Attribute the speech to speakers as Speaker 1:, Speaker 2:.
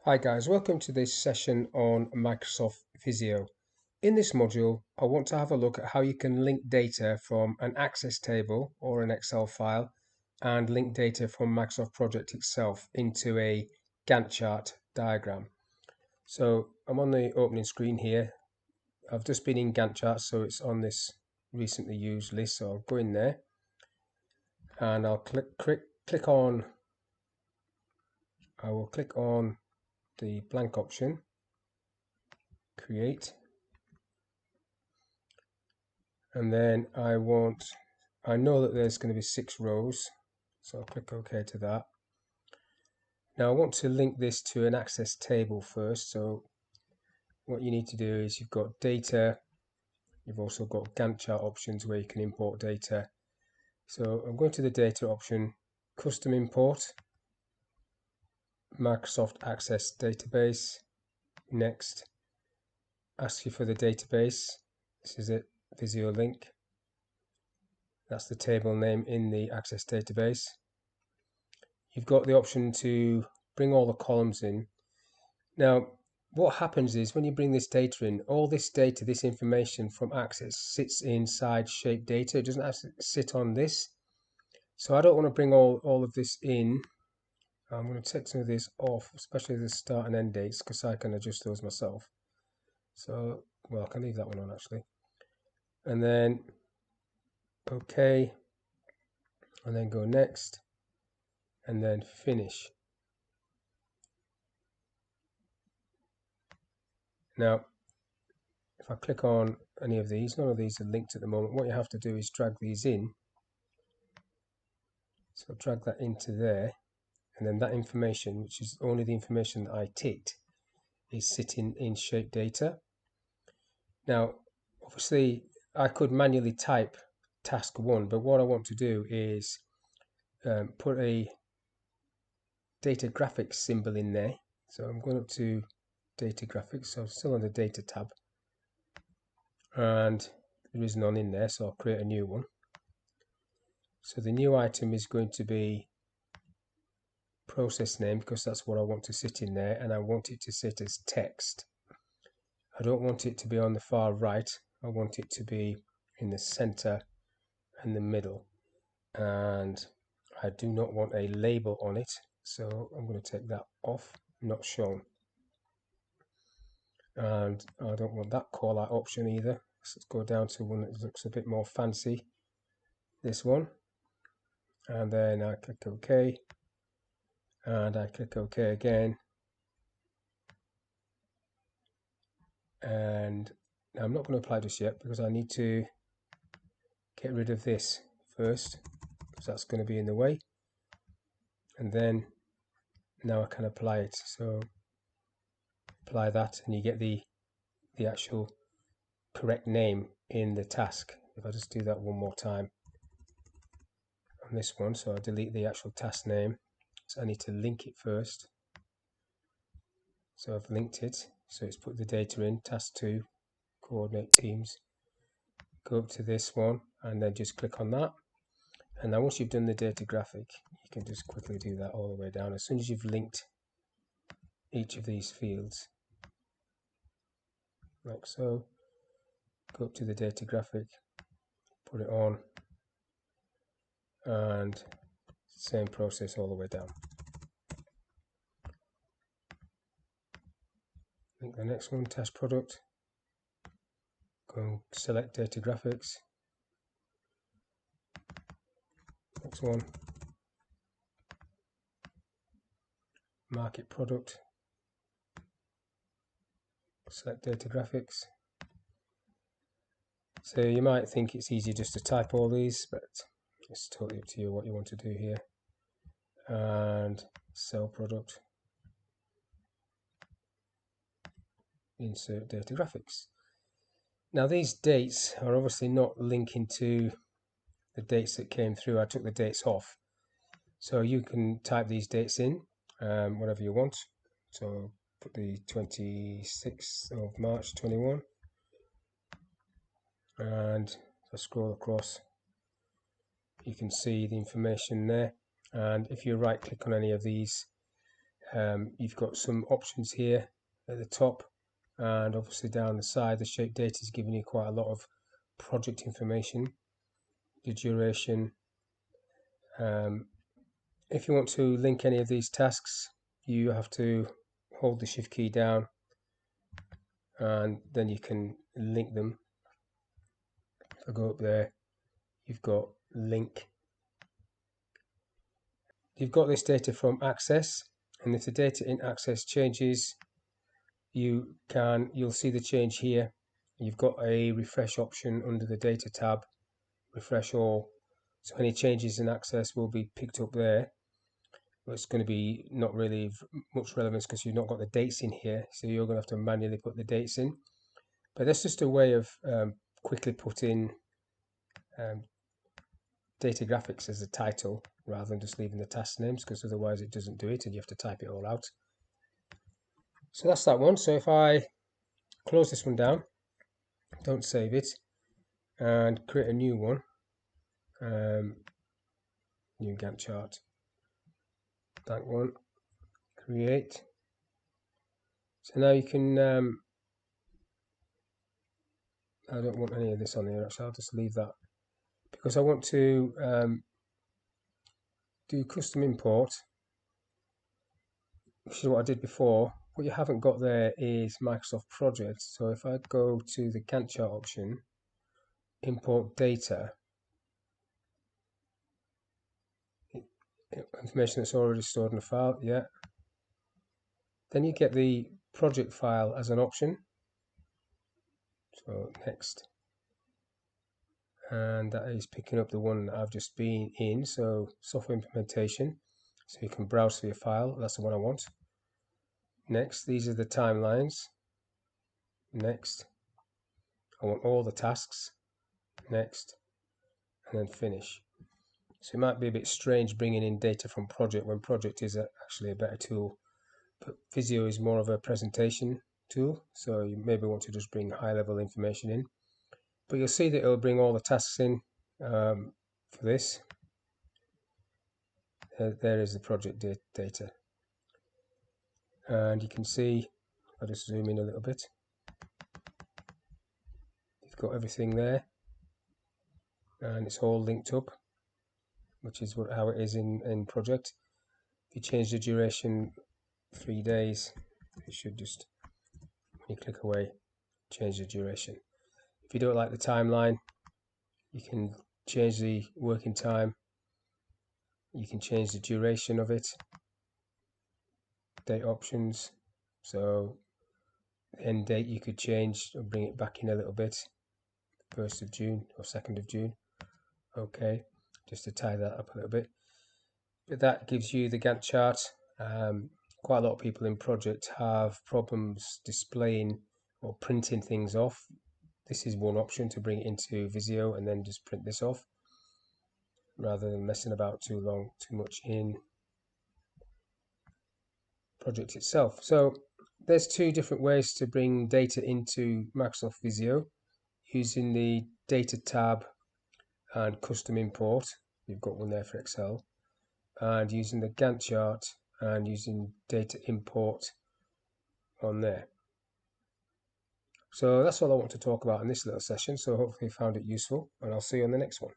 Speaker 1: Hi guys, welcome to this session on Microsoft Visio. In this module, I want to have a look at how you can link data from an Access table or an Excel file and link data from Microsoft Project itself into a Gantt chart diagram. So I'm on the opening screen here. I've just been in Gantt charts, so it's on this recently used list. So I'll go in there and I'll click on the blank option, create. And then I know that there's going to be 6 rows, so I'll click OK to that. Now I want to link this to an Access table first. So what you need to do is you've got data, you've also got Gantt chart options where you can import data. So I'm going to the data option, custom import, Microsoft Access database, next, ask you for the database, this is it, Visio link, that's the table name in the Access database. You've got the option to bring all the columns in. Now, what happens is when you bring this data in, all this data, this information from Access sits inside shape data. It doesn't have to sit on this. So I don't want to bring all of this in. I'm going to take some of this off, especially the start and end dates, because I can adjust those myself. So, well, I can leave that one on actually. And then, OK, and then go next, and then finish. Now, if I click on any of these, none of these are linked at the moment. What you have to do is drag these in. So drag that into there, and then that information, which is only the information that I ticked, is sitting in shape data. Now, obviously, I could manually type task 1, but what I want to do is put a data graphics symbol in there. So I'm going up to data graphics, so I'm still on the data tab, and there is none in there, so I'll create a new one. So the new item is going to be process name, because that's what I want to sit in there, and I want it to sit as text. I don't want it to be on the far right. I want it to be in the center and the middle, and I do not want a label on it, so I'm going to take that off, not shown. And I don't want that call out option either. Let's go down to one that looks a bit more fancy, this one, and then I click OK, and I click OK again, and I'm not going to apply this yet because I need to get rid of this first, because that's going to be in the way, and then now I can apply it. So apply that, and you get the actual correct name in the task. If I just do that one more time on this one, so I delete the actual task name, so I need to link it first. So I've linked it, so it's put the data in, task 2, coordinate teams. Go up to this one and then just click on that. And now once you've done the data graphic, you can just quickly do that all the way down. As soon as you've linked each of these fields, like so, go up to the data graphic, put it on, and same process all the way down. Link the next one, test product, go and select data graphics, next one, market product, select data graphics. So you might think it's easy just to type all these, but it's totally up to you what you want to do here. And sell product, insert data graphics. Now these dates are obviously not linking to the dates that came through. I took the dates off, so you can type these dates in whatever you want. So put the 26th of March 21, and if I scroll across, you can see the information there. And if you right click on any of these You've got some options here at the top, and obviously down the side the shape data is giving you quite a lot of project information, the duration. If you want to link any of these tasks, you have to hold the shift key down and then you can link them. If I go up there, you've got link. You've got this data from Access, and if the data in Access changes, you'll see the change here. You've got a refresh option under the data tab, refresh all, so any changes in Access will be picked up there. But it's going to be not really much relevance because you've not got the dates in here, so you're going to have to manually put the dates in. But that's just a way of quickly putting data graphics as a title rather than just leaving the task names, because otherwise it doesn't do it and you have to type it all out. So that's that one. So if I close this one down, don't save it, and create a new one, new Gantt chart, that one, create. So now you can, I don't want any of this on here actually, I'll just leave that because I want to do custom import, which is what I did before. What you haven't got there is Microsoft Project. So if I go to the Gantt chart option, import data, information that's already stored in a file, yeah. Then you get the project file as an option. So next. And that is picking up the one that I've just been in, so software implementation. So you can browse for your file, that's the one I want. Next, these are the timelines. Next, I want all the tasks. Next, and then finish. So it might be a bit strange bringing in data from project when project is actually a better tool, but Visio is more of a presentation tool, so you maybe want to just bring high level information in. But you'll see that it'll bring all the tasks in for this. There is the project data, and you can see, I'll just zoom in a little bit, you've got everything there and it's all linked up, which is how it is in project. If you change the duration 3 days, it should just, when you click away, change the duration. If you don't like the timeline, you can change the working time, you can change the duration of it, date options, so the end date you could change or bring it back in a little bit, 1st of June or 2nd of June. Okay, just to tie that up a little bit. But that gives you the Gantt chart. Quite a lot of people in project have problems displaying or printing things off. This is one option to bring it into Visio and then just print this off rather than messing about too much in project itself. So there's 2 different ways to bring data into Microsoft Visio, using the data tab and custom import. You've got one there for Excel, and using the Gantt chart and using data import on there. So that's all I want to talk about in this little session, so hopefully you found it useful, and I'll see you on the next one.